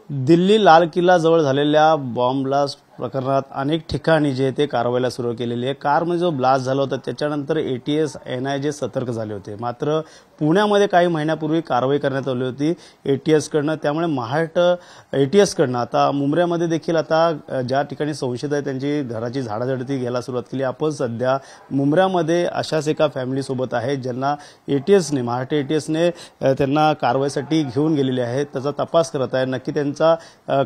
दिल्ली लाल किल्ला जवळ झालेल्या बॉम्ब ब्लास्ट प्रकरणात अनेक ठिकाणी जे ते कारवाईला सुरू केलेली आहे. कारमध्ये जो ब्लास्ट झाला होता त्याच्यानंतर एटीएस एनआयए सतर्क झाले होते. मात्र पुण्यामध्ये काही महिन्यापूर्वी कारवाई करण्यात आली होती एटीएसकडनं. त्यामुळे महाराष्ट्र एटीएसकडनं आता मुंब्र्यामध्ये देखील आता ज्या ठिकाणी संशयित आहे त्यांची घराची झाडाझडती घ्यायला सुरुवात केली. आपण सध्या मुंब्र्यामध्ये अशाच एका फॅमिलीसोबत आहे ज्यांना एटीएसने महाराष्ट्र एटीएसने त्यांना कारवाईसाठी घेऊन गेलेले आहेत. त्याचा तपास करत आहे. नक्की त्यांचा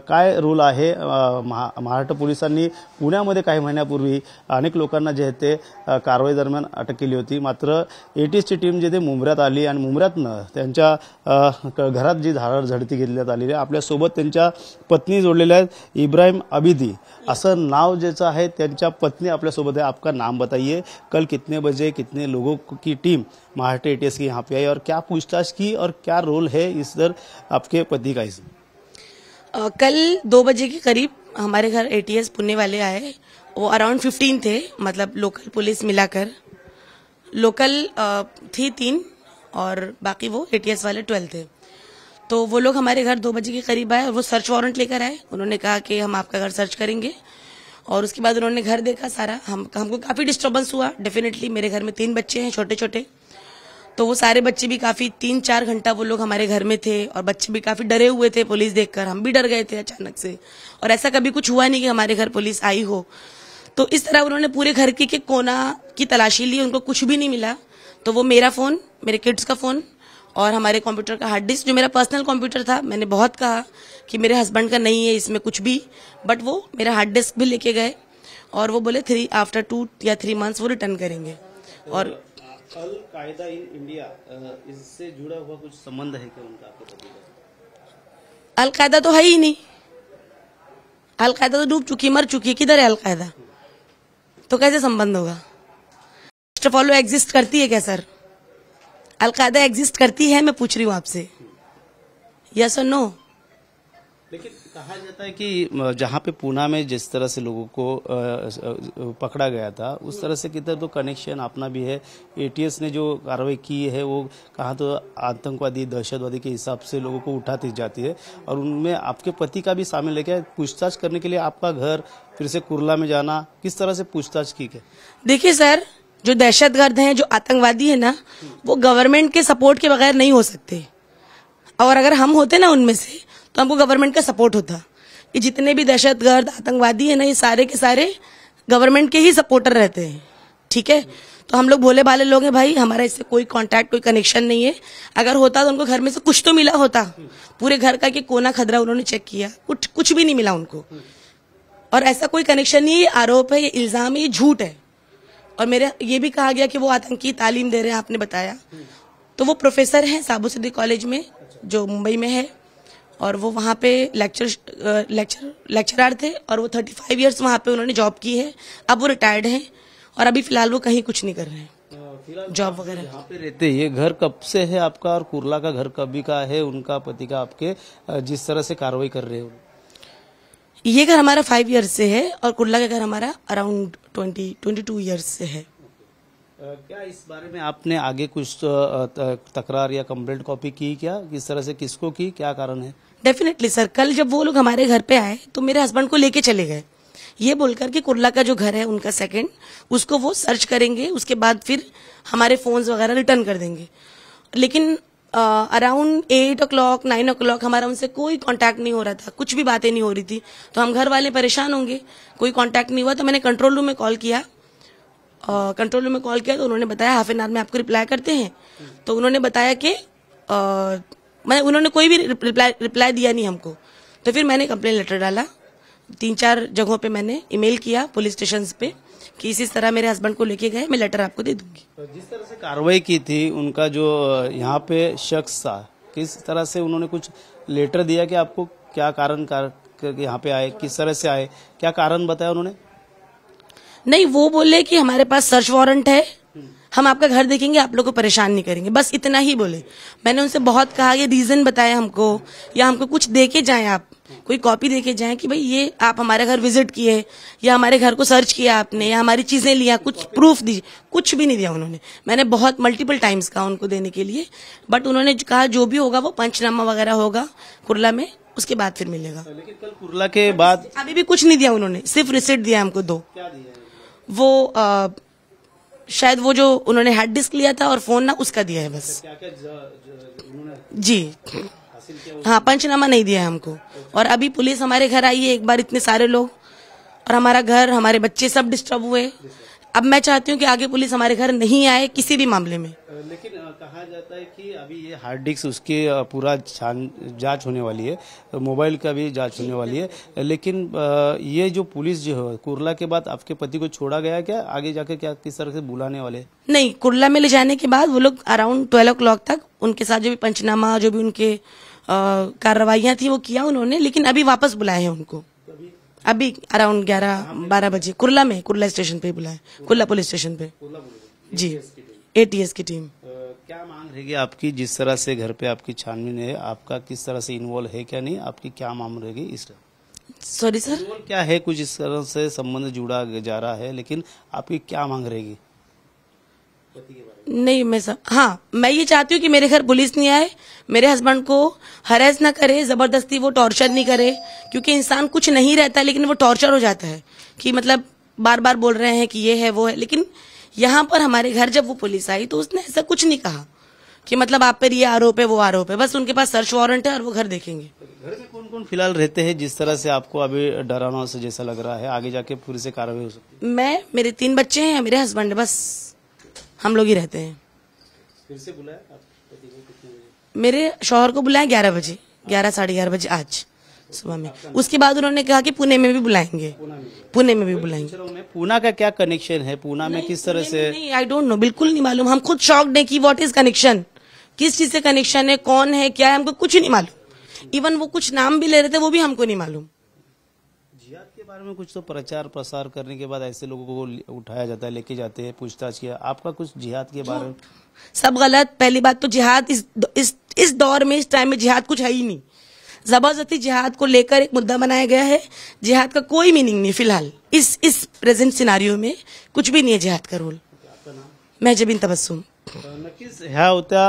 काय रोल आहे. महाराष्ट्र पोलिसांनी पुण्यामध्ये काही महिन्यापूर्वी अनेक लोकांना जे ते कारवाई दरम्यान अटक केली होती. मात्र एटीएसची टीम जे ते मुंब्र्यात आली आणि मुंब्र्यातनं त्यांच्या घरात जी झाडाझडती घेतल्यात आलेली आहे. आपल्यासोबत त्यांच्या पत्नी जोडलेल्या आहेत. इब्राहिम अबिदी असं नाव ज्याचं आहे त्यांच्या पत्नी आपल्यासोबत आहे. आपका नाम बताइए, कल कितने बजे कितने लोगों की टीम महाराष्ट्र एटीएस की यहाँ पे आई और क्या पूछताछ की और क्या रोल है इस दर आपके पति का इसमें? कल 2 बजे के करीब हमारे घर एटीएस पुणे वाले आए. वो अराउंड 15 थे, मतलब लोकल पुलिस मिलाकर. लोकल थी 3 और बाकी वो एटीएस वाले 12 थे. तो वो लोग हमारे घर 2 बजे के करीब आए और वो सर्च वारंट लेकर आए. उन्होंने कहा कि हम आपका घर सर्च करेंगे. और उसके बाद उन्होंने घर देखा सारा. हमको काफी डिस्टर्बेंस हुआ. डेफिनेटली मेरे घर में 3 बच्चे हैं छोटे छोटे, तो वो सारे बच्चे भी काफी 3-4 घंटा वो लोग हमारे घर में थे और बच्चे भी काफी डरे हुए थे पुलिस देखकर. हम भी डर गए थे अचानक से, और ऐसा कभी कुछ हुआ नहीं कि हमारे घर पुलिस आई हो. तो इस तरह उन्होंने पूरे घर के कोना की तलाशी ली. उनको कुछ भी नहीं मिला. तो वो मेरा फोन, मेरे किड्स का फोन और हमारे कंप्यूटर का हार्ड डिस्क, जो मेरा पर्सनल कंप्यूटर था, मैंने बहुत कहा कि मेरे हस्बैंड का नहीं है इसमें कुछ भी, बट वो मेरा हार्ड डिस्क भी लेके गए और वो बोले आफ्टर 2 या 3 मंथ्स वो रिटर्न करेंगे. और अल कायदा इन इंडिया इससे जुड़ा हुआ कुछ संबंध है क्या उनका आपके पति का? अल कायदा तो है ही नहीं. अल कायदा तो डूब चुकी, मर चुकी है. किधर है अल कायदा? तो कैसे संबंध होगा? फर्स्ट ऑफ ऑल वो एग्जिस्ट करती है क्या सर? अल कायदा एग्जिस्ट करती है, मैं पूछ रही हूँ आपसे. यस और नो? लेकिन कहा जाता है कि जहाँ पे पूना में जिस तरह से लोगों को पकड़ा गया था उस तरह से किधर तो कनेक्शन अपना भी है. एटीएस ने जो कार्रवाई की है वो कहा तो आतंकवादी दहशतवादी के हिसाब से लोगों को उठाती जाती है, और उनमें आपके पति का भी शामिल है क्या? पूछताछ करने के लिए आपका घर फिर से कुर्ला में जाना, किस तरह से पूछताछ की क्या? देखिए सर, जो दहशतगर्द हैं, जो आतंकवादी है ना, वो गवर्नमेंट के सपोर्ट के बगैर नहीं हो सकते. और अगर हम होते ना उनमें से तो हमको गवर्नमेंट का सपोर्ट होता. ये जितने भी दहशतगर्द आतंकवादी है ना, ये सारे के सारे गवर्नमेंट के ही सपोर्टर रहते हैं. ठीक है, तो हम लोग भोले भाले लोग हैं भाई. हमारा इससे कोई कांटेक्ट, कोई कनेक्शन नहीं है. अगर होता तो उनको घर में से कुछ तो मिला होता. पूरे घर का कि कोना खदरा उन्होंने चेक किया, कुछ भी नहीं मिला उनको. और ऐसा कोई कनेक्शन नहीं है. ये आरोप है, ये इल्जाम है, ये झूठ है. और मेरे ये भी कहा गया कि वो आतंकी तालीम दे रहे हैं, आपने बताया. तो वो प्रोफेसर हैं साबू सिद्दीक कॉलेज में जो मुंबई में है, और वो वहाँ पे लेक्चरर थे, और वो 35 इयर्स वहाँ पे उन्होंने जॉब की है. अब वो रिटायर्ड हैं और अभी फिलहाल वो कहीं कुछ नहीं कर रहे हैं, जॉब वगैरह. यहाँ पे रहते ये घर कब से है आपका, और कुर्ला का घर कभी का है उनका पति का आपके, जिस तरह से कार्रवाई कर रहे हो? ये घर हमारा 5 इयर्स से है और कुर्ला का घर हमारा अराउंड 22 इयर्स से है. क्या इस बारे में आपने आगे कुछ तकरार या कंप्लेंट कॉपी की क्या? किस तरह से, किसको की, क्या कारण है? डेफिनेटली सर, कल जब वो लोग हमारे घर पे आए तो मेरे हस्बैंड को लेके चले गए, ये बोलकर कि कुर्ला का जो घर है उनका सेकंड, उसको वो सर्च करेंगे, उसके बाद फिर हमारे फोन्स वगैरह रिटर्न कर देंगे. लेकिन अराउंड 8 o'clock 9 o'clock हमारा उनसे कोई कांटेक्ट नहीं हो रहा था, कुछ भी बातें नहीं हो रही थी. तो हम घर वाले परेशान होंगे, कोई कांटेक्ट नहीं हुआ. तो मैंने कंट्रोल रूम में कॉल किया. तो उन्होंने बताया हाफ एन आवर में आपको रिप्लाई करते हैं. तो उन्होंने बताया कि उन्होंने कोई भी रिप्लाई दिया नहीं हमको. तो फिर मैंने कंप्लेन लेटर डाला. 3-4 जगहों पे मैंने ईमेल किया पुलिस स्टेशन पे कि इस तरह मेरे हस्बैंड को लेके गए, मैं लेटर आपको दे दूंगी. तो जिस तरह से कार्रवाई की थी, उनका जो यहाँ पे शख्स था, किस तरह से उन्होंने कुछ लेटर दिया कि आपको क्या कारण यहाँ पे आए, किस तरह से आए, क्या कारण बताया उन्होंने? नहीं, वो बोले कि हमारे पास सर्च वारंट है, हम आपका घर देखेंगे, आप लोग को परेशान नहीं करेंगे, बस इतना ही बोले. मैंने उनसे बहुत कहा, ये रीजन बताया हमको, या हमको कुछ देके जाएं, आप कोई कॉपी देके जाएं कि भाई ये आप हमारे घर विजिट किए, या हमारे घर को सर्च किया आपने, या हमारी चीजें लिया, कुछ प्रूफ दीजिए. कुछ भी नहीं दिया उन्होंने. मैंने बहुत मल्टीपल टाइम्स कहा उनको देने के लिए, बट उन्होंने कहा जो भी होगा वो पंचनामा वगैरह होगा कुर्ला में, उसके बाद फिर मिलेगा। लेकिन कल कुर्ला के बाद अभी भी कुछ नहीं दिया उन्होंने, सिर्फ रिसिप्ट दिया हमको 2। क्या दिया है? वो शायद वो जो उन्होंने हार्ड डिस्क लिया था और फोन ना, उसका दिया है बस। क्या क्या उन्होंने जी हासिल किया? हाँ, पंचनामा नहीं दिया है हमको। और अभी पुलिस हमारे घर आई है एक बार, इतने सारे लोग, और हमारा घर, हमारे बच्चे सब डिस्टर्ब हुए। अब मैं चाहती हूँ कि आगे पुलिस हमारे घर नहीं आए किसी भी मामले में। लेकिन कहा जाता है कि अभी ये हार्ड डिस्क उसकी पूरा जांच होने वाली है, मोबाइल का भी जांच होने वाली है। लेकिन ये जो पुलिस जो है कुर्ला के बाद आपके पति को छोड़ा गया क्या? आगे जाके क्या किस तरह से बुलाने वाले? नहीं, कुर्ला में ले जाने के बाद वो लोग अराउंड 12 o'clock तक उनके साथ जो भी पंचनामा, जो भी उनके कार्रवाइयां थी वो किया उन्होंने, लेकिन अभी वापस बुलाए हैं उनको। अभी अराउंड 11-12 बजे कुर्ला स्टेशन पे बुलाए, कुर्ला पुलिस स्टेशन पे। जी, एटीएस की टीम। क्या मांग रहेगी आपकी? जिस तरह से घर पे आपकी छानबीन है, आपका किस तरह से इन्वॉल्व है क्या नहीं, आपकी क्या मांग रहेगी? इस सॉरी सर, इन्वॉल्व क्या है? कुछ इस तरह से संबंध जुड़ा जा रहा है, लेकिन आपकी क्या मांग रहेगी? नहीं मैं ये चाहती हूँ कि मेरे घर पुलिस नहीं आए, मेरे हस्बैंड को हरेस ना करे, जबरदस्ती वो टॉर्चर नहीं करे, क्योंकि इंसान कुछ नहीं रहता लेकिन वो टॉर्चर हो जाता है कि मतलब बार बार बोल रहे हैं कि ये है वो है। लेकिन यहाँ पर हमारे घर जब वो पुलिस आई तो उसने ऐसा कुछ नहीं कहा कि मतलब आप पर ये आरोप है वो आरोप है, बस उनके पास सर्च वारंट है और वो घर देखेंगे। घर में कौन कौन फिलहाल रहते हैं? जिस तरह से आपको अभी डरावना से जैसा लग रहा है, आगे जाके पूरी से कार्रवाई हो सकती है? मैं, मेरे 3 बच्चे हैं, मेरे हस्बैंड, बस हम लोग ही रहते हैं। फिर से बुलाया आप पति को कितने बजे? मेरे शौहर को बुलाया 11 बजे, 11 साढ़े 11 बजे आज सुबह में। उसके बाद उन्होंने कहा कि पुणे में भी बुलाएंगे, पुणे में भी बुलाएंगे। पूना का क्या कनेक्शन है? पूना में किस तरह से? नहीं, आई डोंट नो, बिल्कुल नहीं मालूम। हम खुद शॉक्ड हैं कि व्हाट इज कनेक्शन, किस चीज से कनेक्शन है, कौन है, क्या है, हमको कुछ नहीं मालूम। इवन वो कुछ नाम भी ले रहे थे, वो भी हमको नहीं मालूम। जिहाद के बारे में कुछ तो प्रचार प्रसार करने के बाद ऐसे लोगों को उठाया जाता है, लेके जाते हैं, पूछताछ किया। आपका कुछ जिहाद के बारे में? सब गलत। पहली बात तो जिहाद इस दौर में, इस टाइम में जिहाद कुछ है ही नहीं। जबरदस्ती जिहाद को लेकर एक मुद्दा बनाया गया है। जिहाद का कोई मीनिंग नहीं फिलहाल, इस प्रेझेंट सिनारियो में कुछ भी नहीं है जिहाद का रोल। मैं जबीन तबस्सुम। नक्कीच ह्या होत्या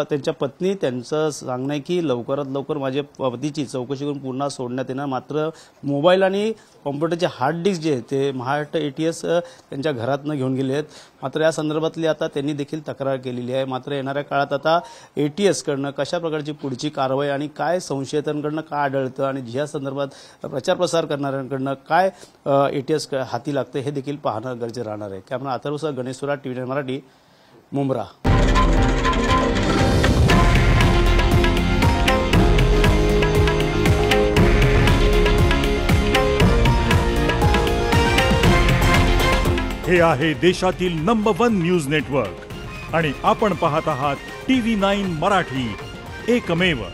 त्यांच्या पत्नी. त्यांचं सांगणं आहे की लवकरात लवकर माझ्या पतीची चौकशी करून पुन्हा सोडण्यात येणार. मात्र मोबाईल आणि कॉम्प्युटरचे हार्ड डिस्क जे ते महाराष्ट्र एटीएस त्यांच्या घरातनं घेऊन गेले आहेत. मात्र या संदर्भातली आता त्यांनी देखील तक्रार केलेली आहे. मात्र येणाऱ्या काळात आता एटीएसकडनं कशा प्रकारची पुढची कारवाई आणि काय संशयितांकडनं काय आढळतं आणि ज्या संदर्भात प्रचार प्रसार करणाऱ्यांकडनं काय एटीएस हाती लागतं हे देखील पाहणं गरजेचं राहणार आहे. कॅमेरा अथर्वसह गणेश सुराट, टीव्ही मराठी, मुंब्रा. हे आहे देशातील नंबर 1 न्यूज नेटवर्क आणि आपण पाहत आहात TV9 मराठी, एकमेव.